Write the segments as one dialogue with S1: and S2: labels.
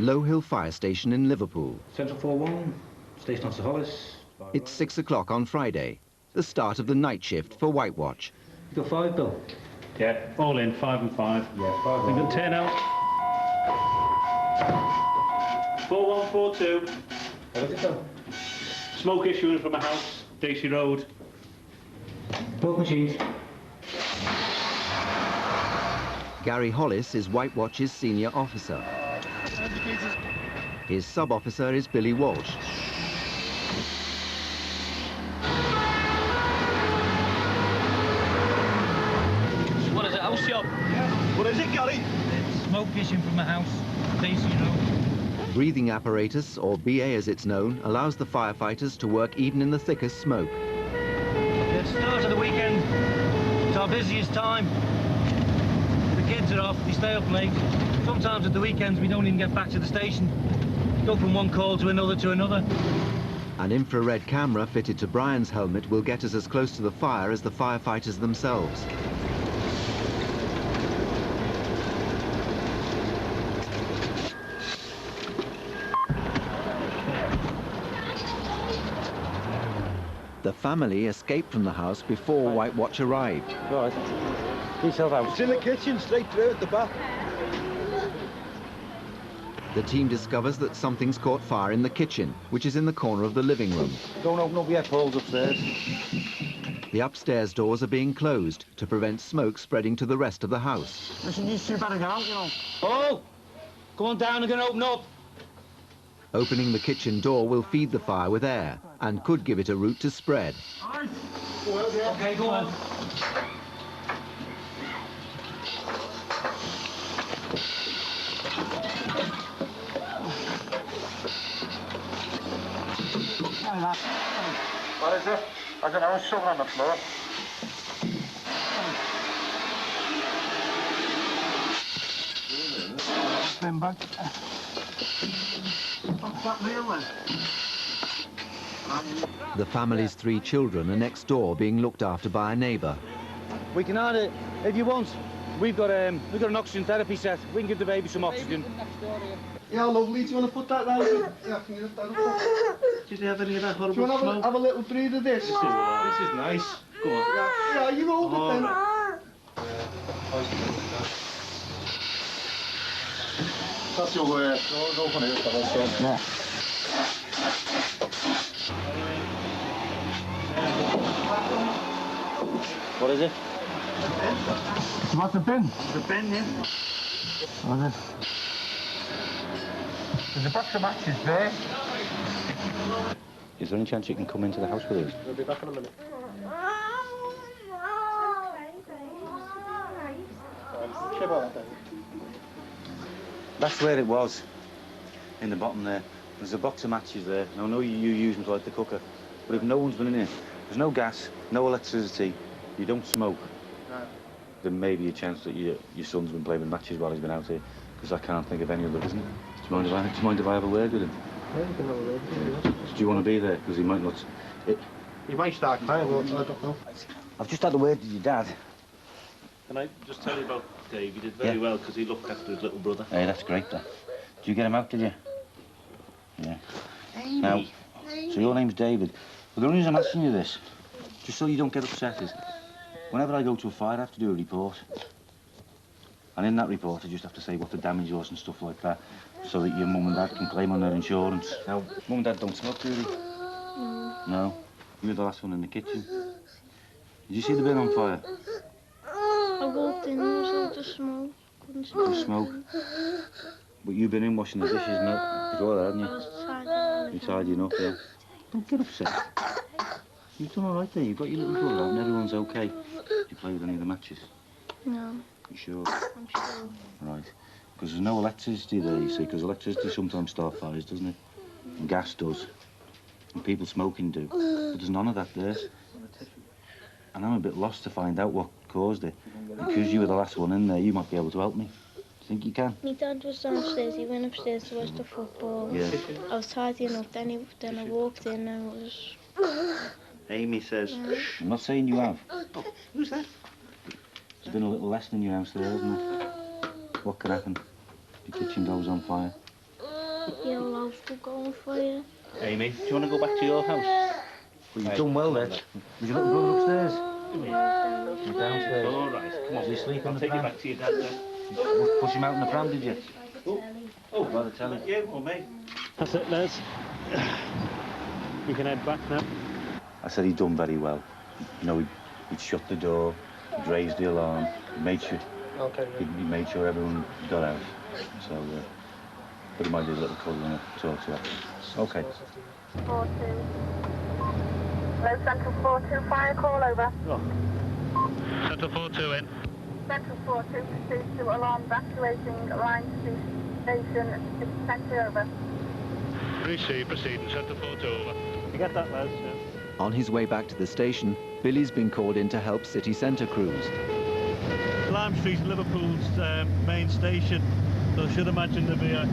S1: Low Hill Fire Station in Liverpool.
S2: Central 4-1, Station Officer Hollis.
S1: It's 6 o'clock on Friday, the start of the night shift for White Watch.
S2: You got 5, Bill?
S3: Yeah, all in, 5 and 5.
S2: Yeah, 5.
S3: We can turn out. 4142.
S2: What is it, Bill?
S3: Smoke issuing from a house, Daisy Road.
S2: Both machines.
S1: Gary Hollis is White Watch's senior officer. His sub-officer is Billy Walsh.
S4: What is it, house job?
S5: What is it, Gary?
S4: Smoke issuing from a house, Daisy Road.
S1: Breathing apparatus, or BA as it's known, allows the firefighters to work even in the thickest smoke.
S4: Yeah, start of the weekend. It's our busiest time. The kids are off, we stay up late. Sometimes at the weekends we don't even get back to the station. Go from one call to another to another.
S1: An infrared camera fitted to Brian's helmet will get us as close to the fire as the firefighters themselves. The family escaped from the house before White Watch arrived.
S2: Right. Yourself out.
S5: It's in the kitchen, straight through at the back.
S1: The team discovers that something's caught fire in the kitchen, which is in the corner of the living room.
S2: Don't open up yet, Paul's upstairs.
S1: The upstairs doors are being closed to prevent smoke spreading to the rest of the house.
S4: Listen, you two better get out, you know. Oh! Go on down and get open up.
S1: Opening the kitchen door will feed the fire with air and could give it a route to spread.
S4: Okay, go on.
S5: What is it? I don't know, something on the floor.
S4: Spin back. What's that real then?
S1: The family's 3 children are next door being looked after by a neighbour.
S4: We can add it if you want. We've got an oxygen therapy set. We can give the baby some oxygen.
S5: Yeah, lovely. Do you want to put that round? Yeah, can you lift that up?
S3: Did you have any of that
S5: Do you
S3: horrible
S5: want to
S3: smoke?
S5: have a little breathe of this?
S3: This is nice. Go on.
S5: Yeah, you hold it then. That's your way. Go on here, fellas.
S4: Yeah.
S2: What is it?
S4: What's the bin?
S3: The bin, yeah.
S4: What is it? There's a box of matches there.
S2: Is there any chance you can come into the house with us?
S5: We'll be back in a minute.
S2: That's where it was, in the bottom there. There's a box of matches there. Now, I know you use them to light the cooker, but if no one's been in here, there's no gas, no electricity, you don't smoke, there may be a chance that your son's been playing with matches while he's been out here, because I can't think of any other reason. Do you mind if I have a word with him?
S5: Yeah, you can have a word with him.
S2: Do you want to be there? Because he might not...
S5: He might start crying, but I don't know.
S2: I've just had a word with your dad.
S3: Can I just tell you about Dave? He did very well because he looked after his little brother.
S2: Hey, that's great, that. Did you get him out, did you? Yeah.
S4: Amy.
S2: Now, so your name's David. Well, the only reason I'm asking you this, just so you don't get upset, is whenever I go to a fire, I have to do a report. And in that report, I just have to say what the damage was and stuff like that, so that your mum and dad can claim on their insurance. Now, mum and dad don't smoke, do they? No. You were the last one in the kitchen. Did you see the bin on fire?
S6: I walked in, there was loads of smoke. Couldn't see
S2: The smoke. But you've been in washing the dishes before that, haven't
S6: I
S2: you?
S6: was tired.
S2: You're tidying up, yeah. Don't get upset. You've done all right there. You've got your little brother out and everyone's okay. Did you play with any of the matches?
S6: No,
S2: You sure?
S6: I'm sure.
S2: Right. Because there's no electricity there, you see, because electricity sometimes starts fires, doesn't it? And gas does. And people smoking do. But there's none of that there. And I'm a bit lost to find out what caused it. Because you were the last one in there, you might be able to help me. Do you think you can?
S6: My dad was downstairs, he went upstairs to watch the football.
S2: Yeah.
S6: I was tidying up, then I walked in and it was...
S2: Amy says, shh. I'm not saying you have. Oh, who's that? There's been a little lesson in your house there, hasn't there? What can happen if your kitchen goes on fire?
S6: Your house will go on fire.
S3: Amy, do you want to go back to your house?
S2: Well, you've done well there. Was your little brother upstairs? He's downstairs.
S3: All right, come on.
S2: Does he sleep in
S3: I'll
S2: the
S3: take you
S2: pram?
S3: back to your dad then.
S2: Push him out in the pram, did you?
S3: Oh,
S2: By the telly.
S3: you or me?
S4: That's it, Les. You can head back now.
S2: I said he'd done very well. You know, he'd shut the door, he'd raised the alarm, he made sure, he made sure everyone got out. So, but he might do a little cuddle and a talk to her. Okay.
S7: 4-2. Hello, Central 4-2, fire call over.
S3: Central 4-2 in.
S7: Central 4-2, proceed to alarm evacuating line station, city centre over.
S3: Receive, proceeding, Central 4-2 over.
S4: You get that, Les? Yeah.
S1: On his way back to the station, Billy's been called in to help city centre crews.
S4: Lime Street's Liverpool's main station, so I should imagine there'll be a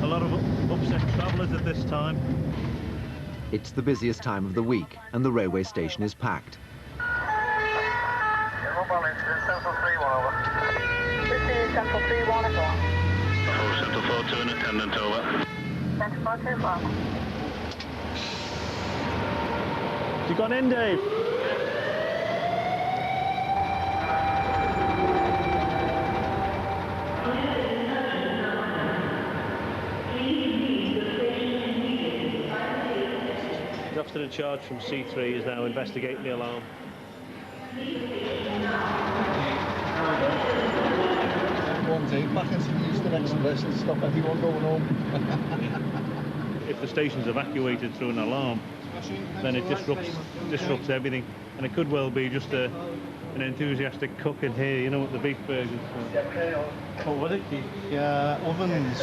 S4: lot of upset travellers at this time.
S1: It's the busiest time of the week, and the railway station is packed.
S7: Mobile incident, Central 3-1 over. Proceed, Central 3-1 over.
S3: Oh, Central 4-2 in attendant over.
S7: Central 4-2, over.
S4: You gone in, Dave? The officer in charge from C3 is now investigating the alarm.
S5: One day, back into the Eastern Express and stop everyone going home.
S4: If the station's evacuated through an alarm, then it disrupts everything, and it could well be just an enthusiastic cook in here, you know, with the beef burgers. What was it?
S5: Yeah, ovens.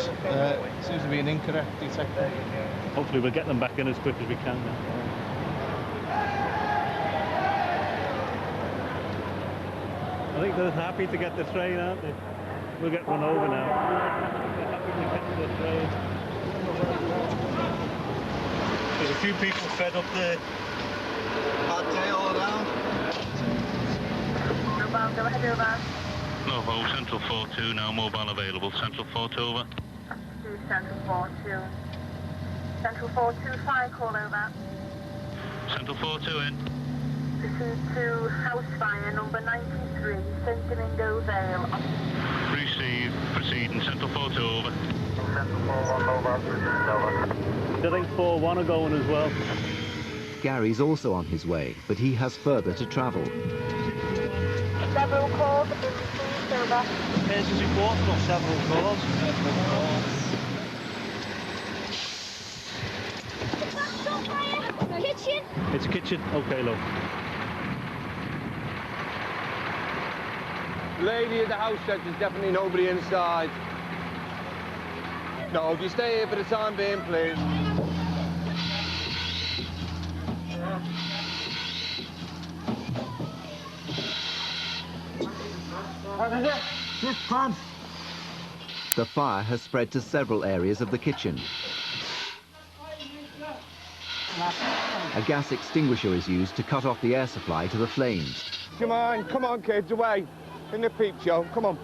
S5: Seems to be an incorrect detector.
S4: Hopefully we'll get them back in as quick as we can now. I think they're happy to get the train, aren't they? We'll get run over now. They're happy to get the train. There's a few people fed up there.
S5: Bad day all around.
S7: Mobile, go ahead, over.
S3: No, oh, Central 4-2 now, mobile available. Central 4-2 over.
S7: Proceed, Central 4-2. Central 4-2, fire call over.
S3: Central 4-2 in.
S7: Proceed to house fire number 93, St. Domingo Vale.
S3: Receive, proceeding, Central 4-2 over.
S7: Central 4-1, mobile, proceed, over.
S4: I think 4-1 are going as well.
S1: Gary's also on his way, but he has further to travel.
S7: Several calls have been received, over.
S4: This is important, or several calls.
S6: Kitchen?
S4: It's a kitchen. Okay, love.
S8: Lady at the house said there's definitely nobody inside. No, if you stay here for the time being, please.
S1: The fire has spread to several areas of the kitchen. A gas extinguisher is used to cut off the air supply to the flames.
S8: Come on, kids, away. In the peep show, come on.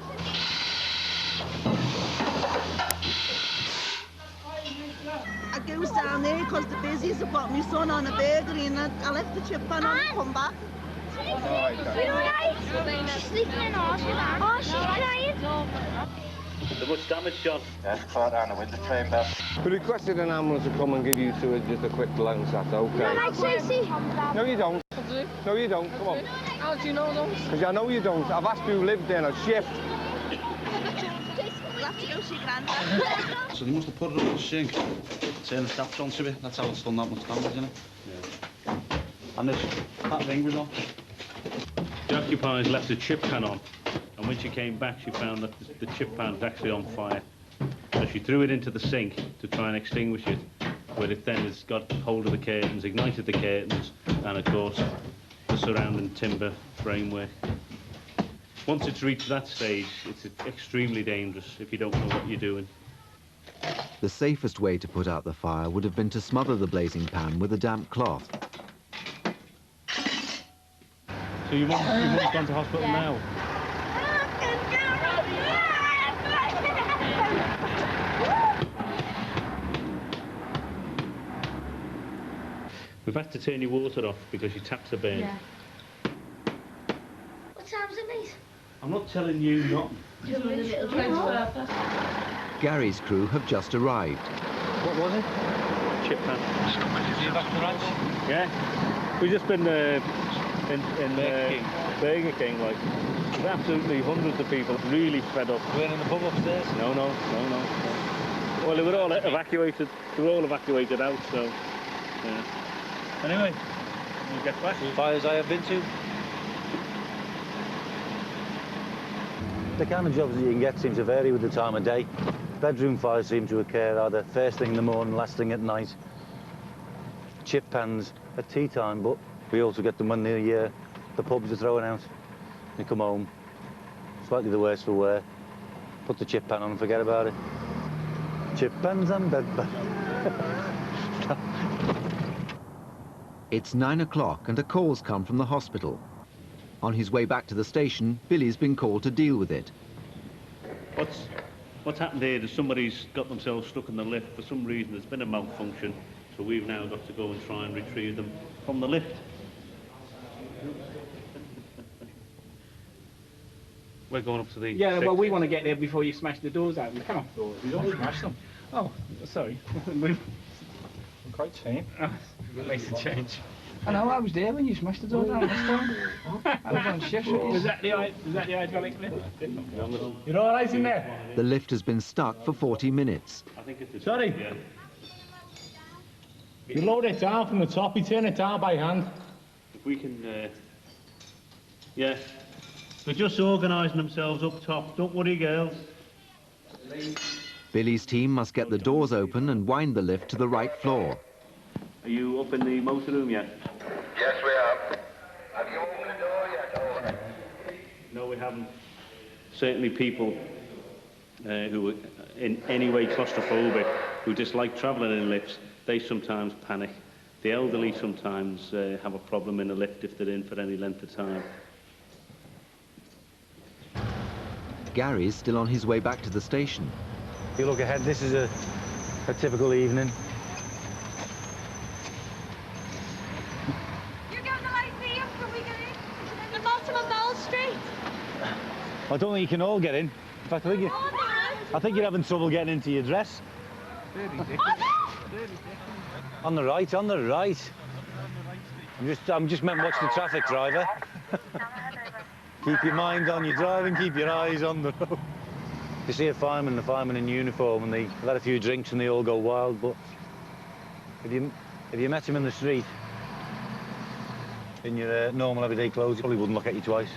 S9: I goes down there because the busiest have got my son on a burglary and I left the chip pan on and come back.
S6: You alright? She's sleeping in hospital. Oh, she's crying.
S4: Is there much damage, John?
S2: Yes, far down the window frame, Beth.
S8: We requested an ambulance to come and give you two just a quick glance, that's okay.
S6: Like Tracy.
S8: No, you don't. No, you don't, come on.
S6: How do you know those?
S8: Because I know you don't. I've asked you who lived there on shift.
S9: We'll have to go see Grandad.
S10: So they must have put it up the sink, turn the taps onto it, that's how it's done that much damage, isn't it? Yeah. And that ring was on.
S4: The occupiers left a chip pan on, and when she came back she found that the chip pan was actually on fire. So she threw it into the sink to try and extinguish it, but it then has got hold of the curtains, ignited the curtains, and of course the surrounding timber framework. Once it's reached that stage, it's extremely dangerous if you don't know what you're doing.
S1: The safest way to put out the fire would have been to smother the blazing pan with a damp cloth.
S4: So your mum's gone to hospital now?
S3: We've had to turn your water off because your taps are burning.
S6: Yeah. What time's it, mate?
S3: I'm not telling you not.
S1: Gary's crew have just arrived.
S2: What was it?
S3: Chip pan. Yeah. We've just been in Burger King, like. There's absolutely hundreds of people really fed up.
S4: We're in the pub upstairs?
S3: No. Well, they were all evacuated. They were all evacuated out, so. Yeah. Anyway, we'll get back.
S4: Fires I have been to.
S2: The kind of jobs that you can get seem to vary with the time of day. Bedroom fires seem to occur either first thing in the morning, last thing at night. Chip pans at tea time, but we also get them when the pubs are throwing out. You come home, slightly the worse for wear. Put the chip pan on and forget about it. Chip pans and bed pan.
S1: It's 9 o'clock and a call's come from the hospital. On his way back to the station, Billy's been called to deal with it.
S3: What's happened here is somebody's got themselves stuck in the lift. For some reason there's been a malfunction, so we've now got to go and try and retrieve them from the lift. We're going up to the...
S11: Yeah, well, we want to get there before you smash the doors out. Come on.
S4: We don't smash them.
S11: Oh, sorry.
S4: I'm quite tame.
S11: Makes a change.
S4: I know, I was there when you smashed the door down this time. I was on shift.
S11: Was that the hydraulic lift? You're all right in there?
S1: The lift has been stuck for 40 minutes.
S3: I think it's...
S11: Sorry.
S3: Yeah.
S11: You load it down from the top, you turn it down by hand.
S3: If we can... yeah. They're just organising themselves up top. Don't worry, girls.
S1: Billy's team must get the doors open and wind the lift to the right floor.
S3: Are you up in the motor room yet?
S12: Yes, we are. Have you opened the door yet?
S3: No, we haven't. Certainly people who are in any way claustrophobic, who dislike travelling in lifts, they sometimes panic. The elderly sometimes have a problem in a lift if they're in for any length of time.
S1: Gary's still on his way back to the station.
S2: If you look ahead, this is a typical evening. I don't think you can all get in. In fact, I think you're having trouble getting into your dress. On the right, on the right. I'm just meant to watch the traffic, driver. Keep your mind on your driving, keep your eyes on the road. You see the firemen in uniform, and they've had a few drinks and they all go wild, but if you met him in the street in your normal everyday clothes, he probably wouldn't look at you twice.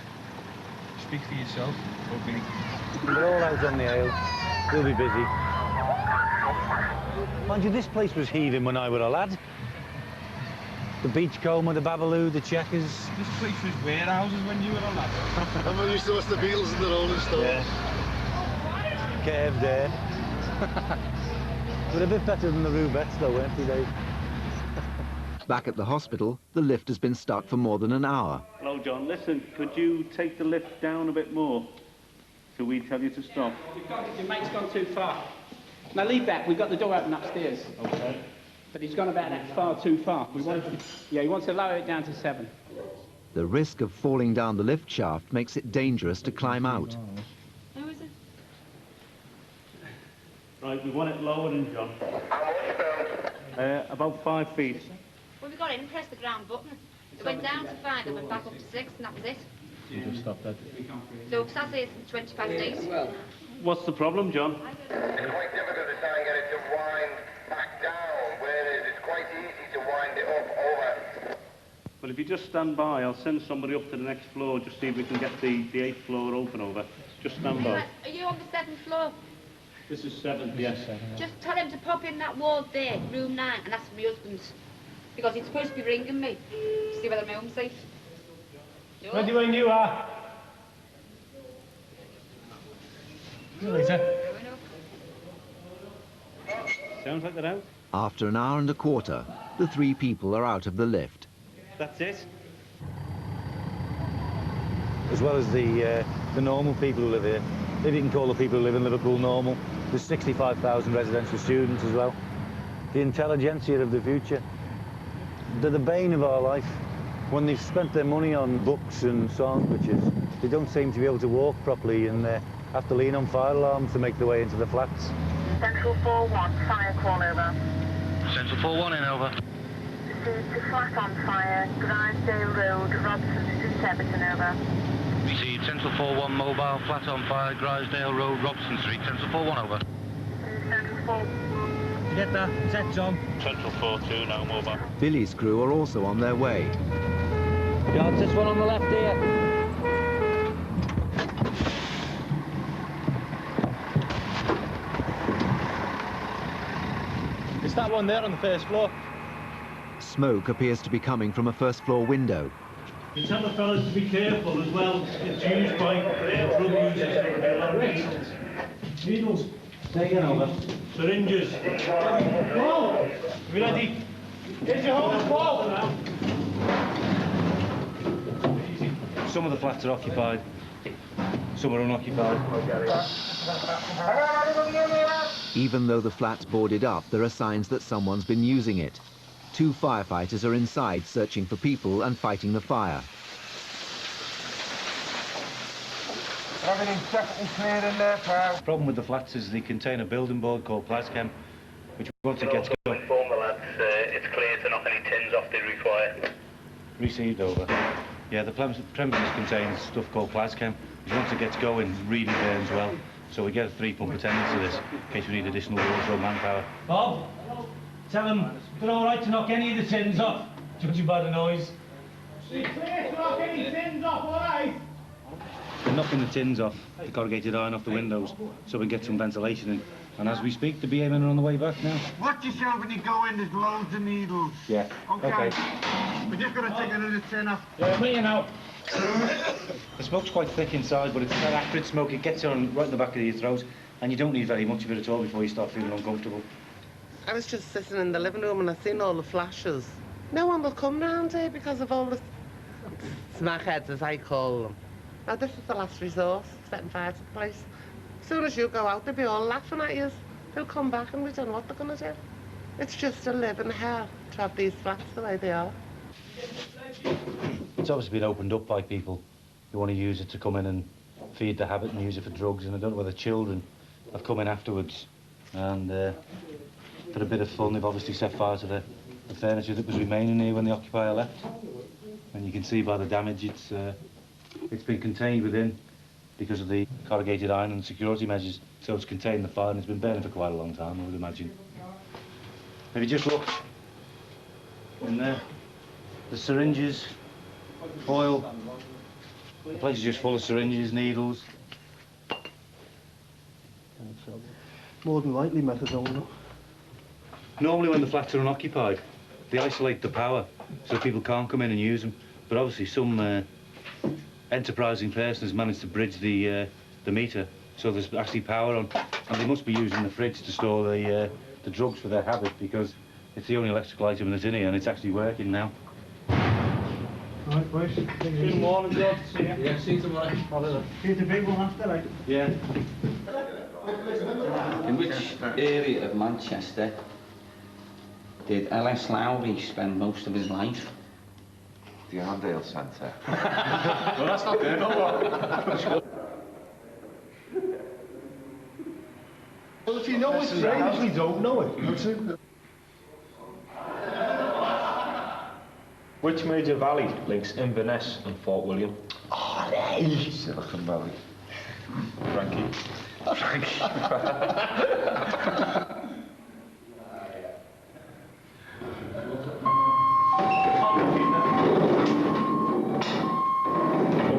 S4: Speak for yourself. Okay.
S2: They're all out on the ale. They'll be busy. Mind you, this place was heaving when I were a lad. The Beachcomber, the Babaloo, the Checkers.
S4: This place was warehouses when you were a lad.
S5: I'm used to watch the Beatles and the Rolling Stones.
S2: Yeah. Curved air. But a bit better than the Rubettes though, weren't they, Dave?
S1: Back at the hospital, the lift has been stuck for more than an hour.
S3: Hello, John. Listen, could you take the lift down a bit more till we tell you to stop?
S11: Your mate's gone too far. Now leave that. We've got the door open upstairs.
S3: Okay.
S11: But he's gone about that far too far. He wants to lower it down to 7.
S1: The risk of falling down the lift shaft makes it dangerous to climb out.
S6: Who is it?
S3: Right, we want it lower than John. About 5 feet.
S6: Well, we got in and pressed the ground button. It went down to 5, it went back up to 6, and that was it.
S3: You just stop that.
S6: So, because I say it's 20 past 8.
S3: What's the problem, John?
S12: It's quite difficult to try and get it to wind back down, whereas it's quite easy to wind it up over.
S3: Well, if you just stand by, I'll send somebody up to the next floor, just see if we can get the 8th floor open over. Just stand by.
S6: Are you on the 7th floor?
S3: This is 7th, yes.
S6: Just tell him to pop in that ward there, room 9, and ask for my husband's. Because he's supposed to be ringing me to see whether my home's safe.
S11: Ready when you are. See you later.
S3: Sounds like they're out.
S1: After an hour and a quarter, the 3 people are out of the lift.
S3: That's it.
S2: As well as the normal people who live here. If you can call the people who live in Liverpool normal. There's 65,000 residential students as well. The intelligentsia of the future.
S13: They're the bane of our life. When they've spent their money on books and sandwiches, they don't seem to be able to walk properly and have to lean on fire alarms to make their way into the flats.
S7: Central 4-1, fire call over.
S10: Central 4-1 in, over.
S7: Received a flat on fire, Grisdale Road, Robson Street, Everton, over.
S10: Received Central 4-1 mobile, flat on fire, Grisdale Road, Robson Street. Central 4-1, over.
S7: Central 4.
S4: Get that. Set, John.
S3: Central 4-2, now mobile.
S1: Billy's crew are also on their way.
S4: Yeah, it's this one on the left here.
S11: It's that one there on the first floor.
S1: Smoke appears to be coming from a first-floor window.
S4: You tell the fellas to be careful as well. It's used by drug users. Needles.
S2: Take it over.
S4: Syringes. Whoa! You ready? Get your hose ball now.
S2: Some of the flats are occupied, some are unoccupied.
S1: Even though the flat's boarded up, there are signs that someone's been using it. 2 firefighters are inside searching for people and fighting the fire.
S12: Everything's definitely clear in there, pal.
S2: The problem with the flats is they contain a building board called Plascam, which once it gets going...
S12: Inform the lads, it's clear to knock any tins off they require.
S2: Received, over. Yeah, the premises contains stuff called Plascam, which once it gets going really burns well. So we get a 3-pump attendance to this, in case we need additional water or manpower.
S4: Bob, tell them they're all right to knock any of the tins off, judging by the noise.
S12: Clear to knock any tins off, all right?
S2: We're knocking the tins off, the corrugated iron off the windows, so we get some ventilation in. And as we speak, the BA men are on the way back now.
S12: Watch yourself when you go in, there's loads of needles.
S2: Yeah.
S12: Okay. We're just going to take another tin off.
S11: Yeah, me now.
S2: The smoke's quite thick inside, but it's that acrid smoke. It gets on right in the back of your throat, and you don't need very much of it at all before you start feeling uncomfortable.
S14: I was just sitting in the living room and I seen all the flashes. No one will come round here because of all the smackheads, as I call them. Now, this is the last resort, setting fire to the place. As soon as you go out, they'll be all laughing at you. They'll come back and we don't know what they're going to do. It's just a living hell to have these flats the way they are.
S2: It's obviously been opened up by people who want to use it to come in and feed the habit and use it for drugs, and I don't know whether children have come in afterwards and for a bit of fun they've obviously set fire to the furniture that was remaining here when the occupier left. And you can see by the damage it's been contained within because of the corrugated iron and security measures, so it's contained the fire and it's been burning for quite a long time, I would imagine. If you just look in there, the syringes, oil, the place is just full of syringes, needles.
S5: More than likely methadone, though.
S2: Normally when the flats are unoccupied, they isolate the power so people can't come in and use them. But obviously some enterprising person has managed to bridge the meter so there's actually power on, and they must be using the fridge to store the drugs for their habit, because it's the only electrical item that's in here and it's actually working now.
S4: Right, boys. Good morning, George. See you. Yeah, see you tomorrow. See the big one after, right?
S2: Yeah.
S15: In which area of Manchester did L.S. Lowry spend most of his life?
S16: The Arndale Centre.
S5: Well, that's not there, no more. Well, if you know it's right, you don't know it. That's it.
S17: Which major valley links Inverness and Fort William?
S16: Oh, hey! Silicon Valley.
S17: Frankie.
S16: Oh, Frankie.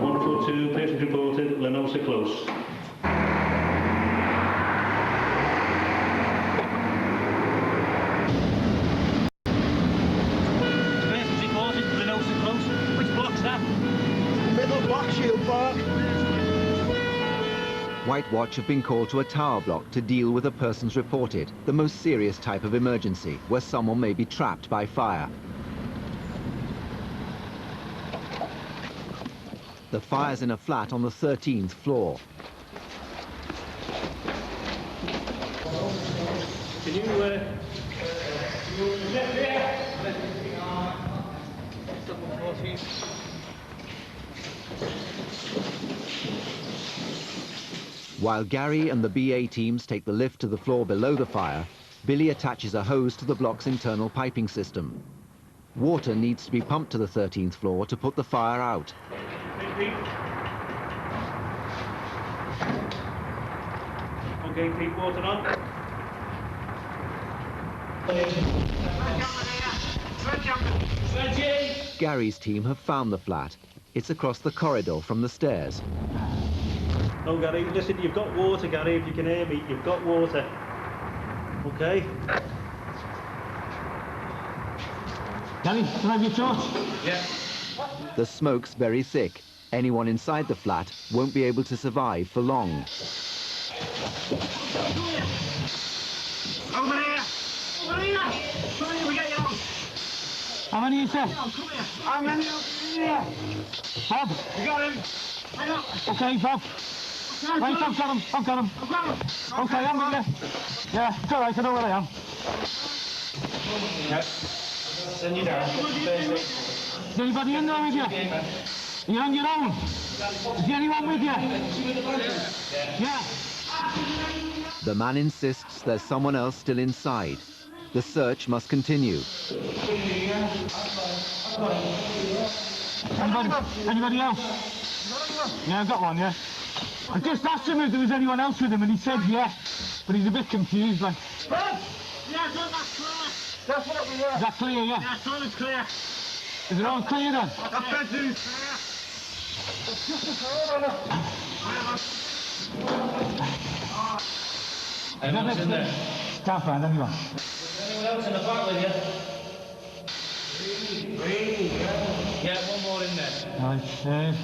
S3: 142, patient reported, Lenosa close.
S1: White Watch have been called to a tower block to deal with a person's reported, the most serious type of emergency, where someone may be trapped by fire. The fire's in a flat on the 13th floor.
S3: Can you
S1: While Gary and the BA teams take the lift to the floor below the fire, Billy attaches a hose to the block's internal piping system. Water needs to be pumped to the 13th floor to put the fire out.
S3: Okay, keep water on.
S1: Gary's team have found the flat. It's across the corridor from the stairs.
S3: Oh, Gary, listen, you've got water, Gary, if you can hear me. You've got water. Okay?
S4: Gary, can I have your torch?
S3: Yeah.
S1: The smoke's very thick. Anyone inside the flat won't be able to survive for long.
S4: Over here! Over here! Come here, we get you on! How many is there? Come here! How many here? Bob! You got him! Okay, Bob. Right, I've got him. Okay, I'm with you. Yeah, it's all right, I know where I am.
S3: Yes. Send you down.
S4: Is anybody in there with you? You're on your own? Is anyone with you? Yeah.
S1: The man insists there's someone else still inside. The search must continue.
S4: Anybody else? Yeah, I've got one, yeah. I just asked him if there was anyone else with him and he said yeah, but he's a bit confused, like. Yeah, that's clear. That's what we were. Is that clear, yeah? Yeah, it's all clear. Is it all clear then? That bedroom's clear. It's just a
S3: Anyone else in there?
S4: Can't find anyone.
S3: Anyone else in the flat with you? Yeah, one more in there.
S4: Right,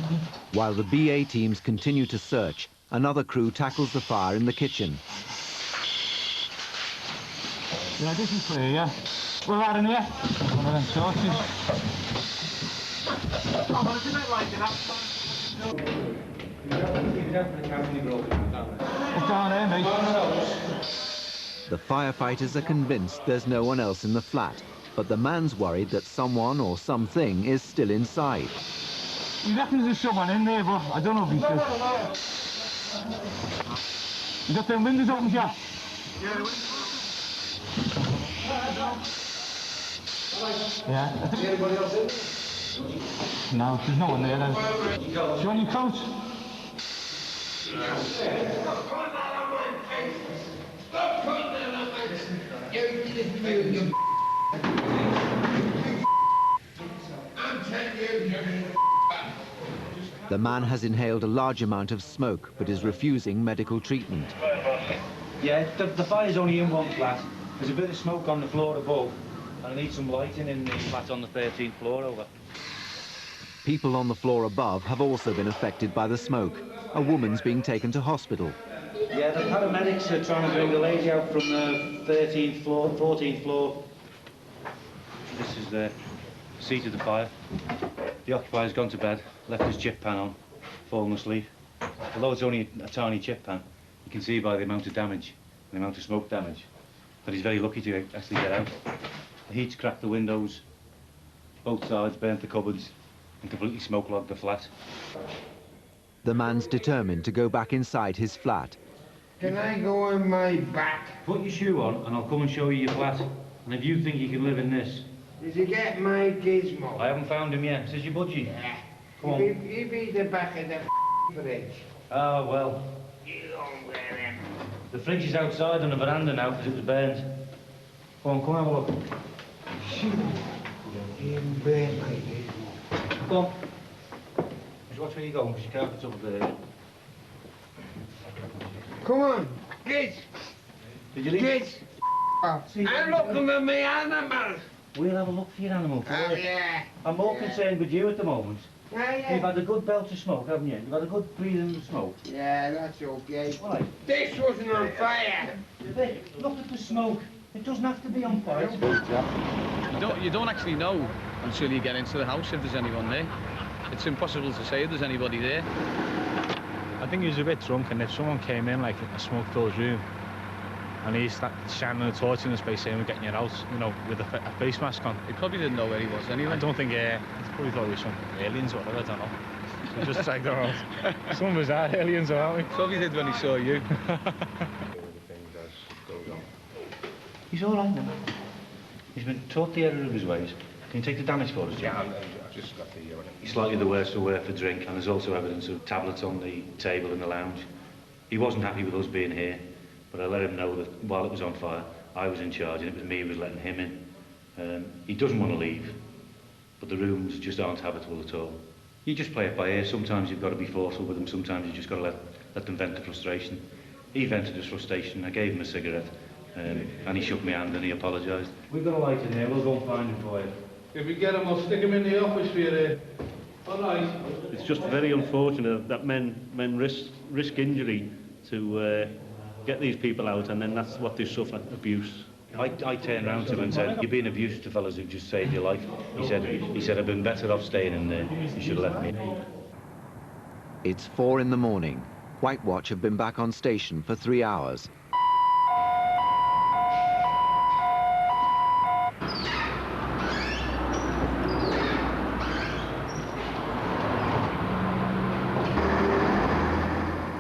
S1: While the BA teams continue to search, another crew tackles the fire in the kitchen.
S4: yeah, this is clear, yeah. We're out in here. One of them torches. Oh, but it's a bit like it, It's down there, mate.
S1: The firefighters are convinced there's no one else in the flat, but the man's worried that someone or something is still inside.
S4: He reckons there's someone in there, but I don't know if he's still. You got them windows open, Jack? Yeah. Anybody else in? No, there's no one there then. Do you want your coat?
S1: The man has inhaled a large amount of smoke, but is refusing medical treatment.
S10: Yeah, the fire's only in one flat. There's a bit of smoke on the floor above, and I need some lighting in the flat on the 13th floor over.
S1: People on the floor above have also been affected by the smoke. A woman's being taken to hospital.
S10: Yeah, the paramedics are trying to bring the lady out from the 13th floor, 14th floor. This is the seat of the fire. The occupier's gone to bed, left his chip pan on, fallen asleep. Although it's only a tiny chip pan, you can see by the amount of damage, the amount of smoke damage, that he's very lucky to actually get out. The heat's cracked the windows, both sides, burnt the cupboards, and completely smoke-logged the flat.
S1: The man's determined to go back inside his flat.
S18: Can I go on my back?
S10: Put your shoe on and I'll come and show you your flat. And if you think you can live in this...
S18: Did you get my gizmo?
S10: I haven't found him yet. Says your budgie?
S18: Yeah.
S10: Come on.
S18: You be the back of the fridge.
S10: Ah, well.
S18: You don't wear him.
S10: The fridge is outside on the veranda now because it was burned. Come on, have a look.
S18: You burnt my gizmo.
S10: Come on. Just watch where you're going because your carpet's up there.
S18: Come on, Giz.
S10: Did you leave?
S18: Giz. I'm looking for my animals.
S10: We'll have a look for your animal.
S18: Oh, yeah.
S10: I'm more concerned with you at the moment.
S18: Yeah.
S10: You've had a good belt of smoke, haven't you? You've had a good breathing of smoke.
S18: Yeah, that's okay.
S10: Why?
S18: This wasn't on fire.
S10: Look at the smoke. It doesn't have to be on fire.
S19: You don't actually know until you get into the house if there's anyone there. It's impossible to say if there's anybody there.
S20: I think he was a bit drunk, and if someone came in like a smoke-filled room and he started shining a torch in his face saying we're getting you out, you know, with a face mask on.
S19: He probably didn't know where he was anyway.
S20: I don't think, he probably thought it was some aliens or whatever, I don't know. and just tagged them out. Some bizarre aliens, aren't we?
S19: So he did when he saw you.
S10: He's all right now. He's been taught the error of his ways. Can you take the damage for us, Jim?
S17: Yeah, I've just got the...
S10: He's slightly the worse for wear for drink, and there's also evidence of tablets on the table in the lounge. He wasn't happy with us being here, but I let him know that while it was on fire, I was in charge, and it was me who was letting him in. He doesn't want to leave, but the rooms just aren't habitable at all. You just play it by ear. Sometimes you've got to be forceful with them, sometimes you just got to let them vent the frustration. He vented his frustration, I gave him a cigarette, and he shook my hand and he apologised. We've got a light in here, we'll go and find him for you.
S5: If we get him, I'll stick him in the office for you. All right.
S3: It's just very unfortunate that men risk injury to get these people out, and then that's what they suffer, abuse.
S10: I turned round to him and said, "You're being abused to fellas who just saved your life." He said, "I've been better off staying in there. You should have left me."
S1: It's 4 in the morning. White Watch have been back on station for 3 hours.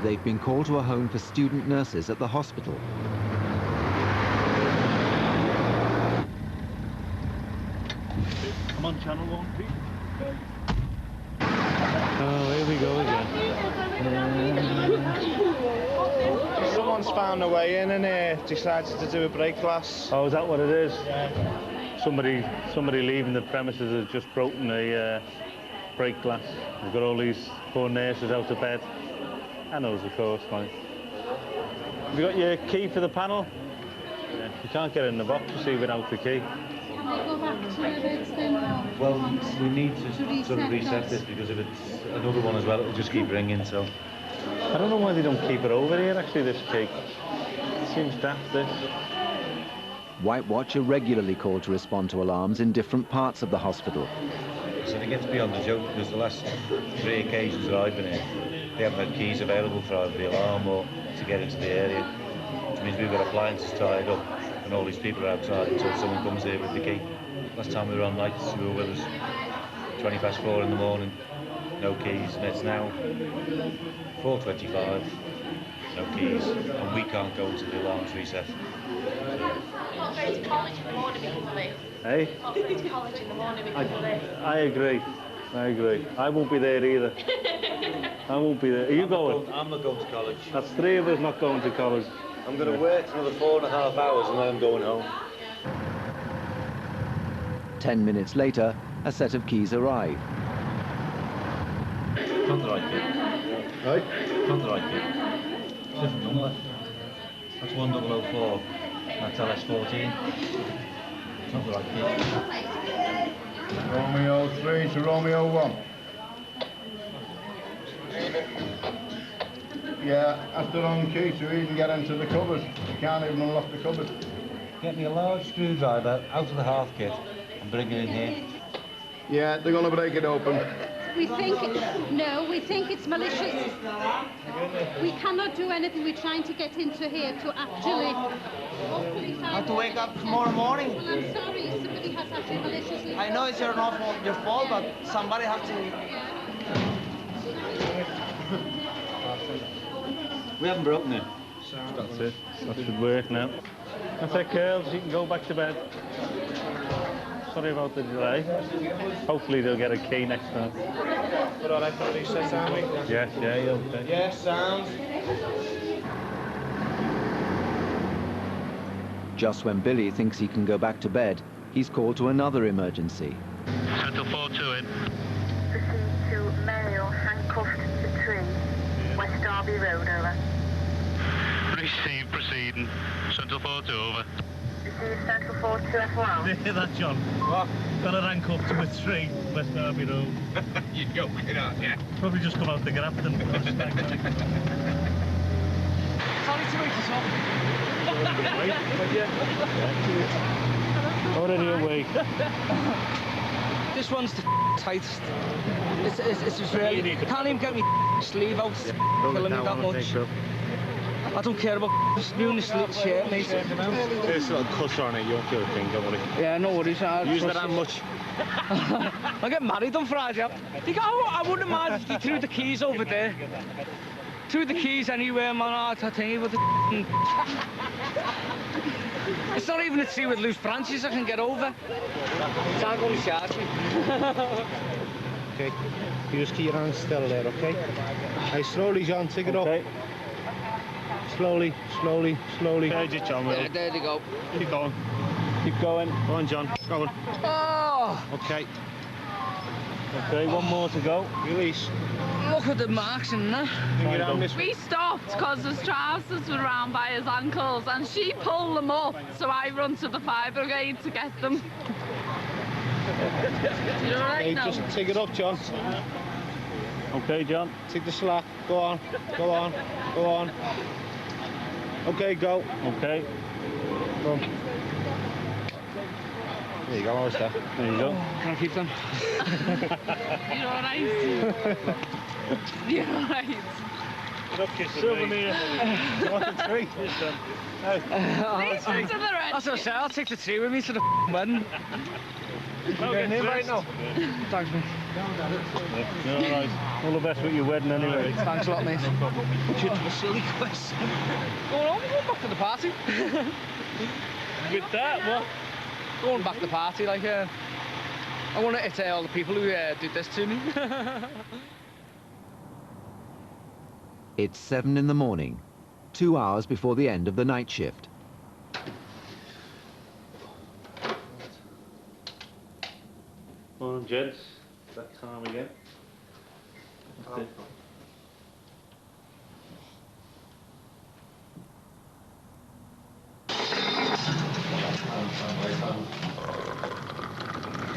S1: They've been called to a home for student nurses at the hospital.
S3: Come on, Channel 1, Pete.
S20: Oh, here we go again.
S5: Someone's found a way in and decided to do a break glass.
S3: Oh, is that what it is? Yeah. Somebody leaving the premises has just broken a break glass. We've got all these poor nurses out of bed. And us, of course, like. Have you got your key for the panel? Yeah. You can't get it in the box, you see, without the key.
S6: Can we go back to where it's been now?
S10: Well, we need to sort of reset this, because if it's another one as well, it'll just keep ringing, so...
S3: I don't know why they don't keep it over here, actually, this key. It seems daft, this.
S1: White Watch are regularly called to respond to alarms in different parts of the hospital.
S10: So it gets beyond the joke, because the last 3 occasions that I've been here, they haven't had keys available for either the alarm or to get into the area, which means we've got appliances tied up and all these people are outside until someone comes here with the key. Last time we were on nights, you were with us 20 past 4 in the morning, no keys, and it's now 4:25, no keys, and we can't go until the alarm's reset.
S7: I'm not going to college in the morning because of this.
S3: Hey?
S7: I'm not going to college in the morning because of this.
S3: I agree. I won't be there either. I won't be there. Are you going?
S10: I'm not going to college.
S3: That's 3 of us not going to college.
S10: I'm going to work for another 4.5 hours and then I'm going home.
S1: 10 minutes later, a set of keys arrive.
S10: Not the right key.
S5: Right?
S10: Not the right key. Different number. That's 1004. That's LS14. It's not the right key.
S5: Romeo 3 to Romeo 1. Yeah, that's the wrong key to even get into the cupboard. You can't even unlock the cupboard.
S10: Get me a large screwdriver out of the hearth kit and bring it in here.
S5: Yeah, they're going to break it open.
S6: We think it's malicious. We cannot do anything. We're trying to get into here to actually hopefully find...
S18: I have to wake up tomorrow morning.
S6: Well, I'm sorry, somebody has actually maliciously...
S18: I know it's your fault, but somebody has to...
S10: We haven't broken it.
S3: That's it. That should work now. That's it, girls. You can go back to bed. Sorry about the delay. Hopefully they'll get a key next time.
S5: We're all right for the recess, aren't we?
S3: Yeah, you'll...
S5: Yeah, sound.
S1: Just when Billy thinks he can go back to bed, he's called to another emergency.
S7: Central 4-2 in. Proceed to male handcuffed to tree, West Derby Road, over.
S12: Receive, proceeding. Central 4-2, over.
S7: Receive Central 4-2 FOL.
S4: Hear that, John? What? Got a rank up to a tree, West Derby Road.
S16: You joking, aren't you?
S4: Probably just come out the Grafton.
S18: Sorry to wake us up.
S3: Already awake.
S18: This one's the tightest. It's really... I can't even get me sleeve out. Killing me that much.
S4: I don't care about doing this little shirt, mate.
S20: There's a little cutter on it, you won't feel a thing, don't worry.
S4: Yeah, no worries.
S20: Use that much.
S4: I get married on Friday. They go, oh, I wouldn't mind if they threw the keys over there. Threw the keys anywhere, man. I tell you what the It's not even a tree with loose branches I can get over. Can't go charge me.
S20: Okay, you just keep your hands still there, okay? Hey, slowly, John, take it up. Slowly, slowly, slowly. There's it, John,
S4: yeah, there you go.
S20: Keep going. Keep going. Go on, John. Go on.
S4: Oh!
S20: Okay. Okay, one more to go. Release.
S4: Look at the marks in there.
S21: We stopped because his trousers were round by his ankles and she pulled them up, so I run to the fire brigade to get them. You're all right now?
S20: Just take it up, John. Okay, John. Take the slack. Go on. Go on. Go on. Okay, go. Okay. Come. There you go, how's that? There you go.
S4: Can I keep them?
S21: You're all right. You're all right.
S20: Souvenir. What a treat.
S21: These ones are the red.
S4: That's what I say, I'll take the tree with me to the wedding.
S20: You getting in right now?
S4: Thanks, mate.
S20: You're all right. All the best with your wedding anyway.
S4: Thanks a lot, mate. Put you to a silly question. Going on, we're going back to the party.
S20: With that, what?
S4: Going back to the party, like, I want to hit all the people who did this to me.
S1: It's 7 in the morning, 2 hours before the end of the night shift.
S3: Morning, gents. That time again.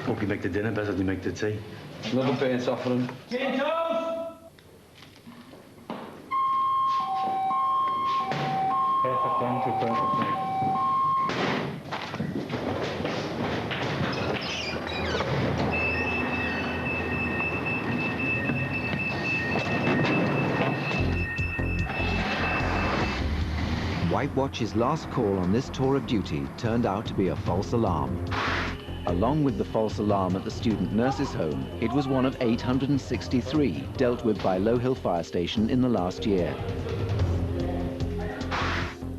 S2: Hope you make the dinner better than you make the tea.
S4: Another burnt offering. Tin toast!
S20: Perfect time to perfect night.
S1: White Watch's last call on this tour of duty turned out to be a false alarm. Along with the false alarm at the student nurses' home, it was one of 863 dealt with by Low Hill Fire Station in the last year.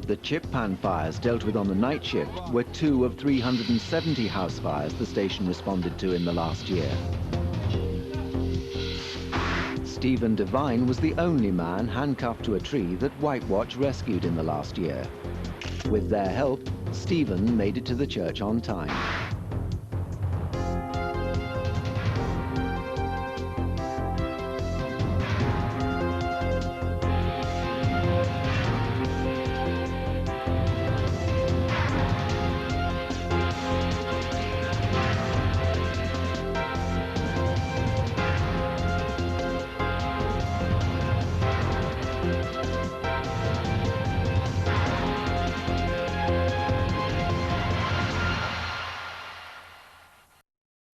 S1: The chip pan fires dealt with on the night shift were 2 of 370 house fires the station responded to in the last year. Stephen Devine was the only man handcuffed to a tree that White Watch rescued in the last year. With their help, Stephen made it to the church on time.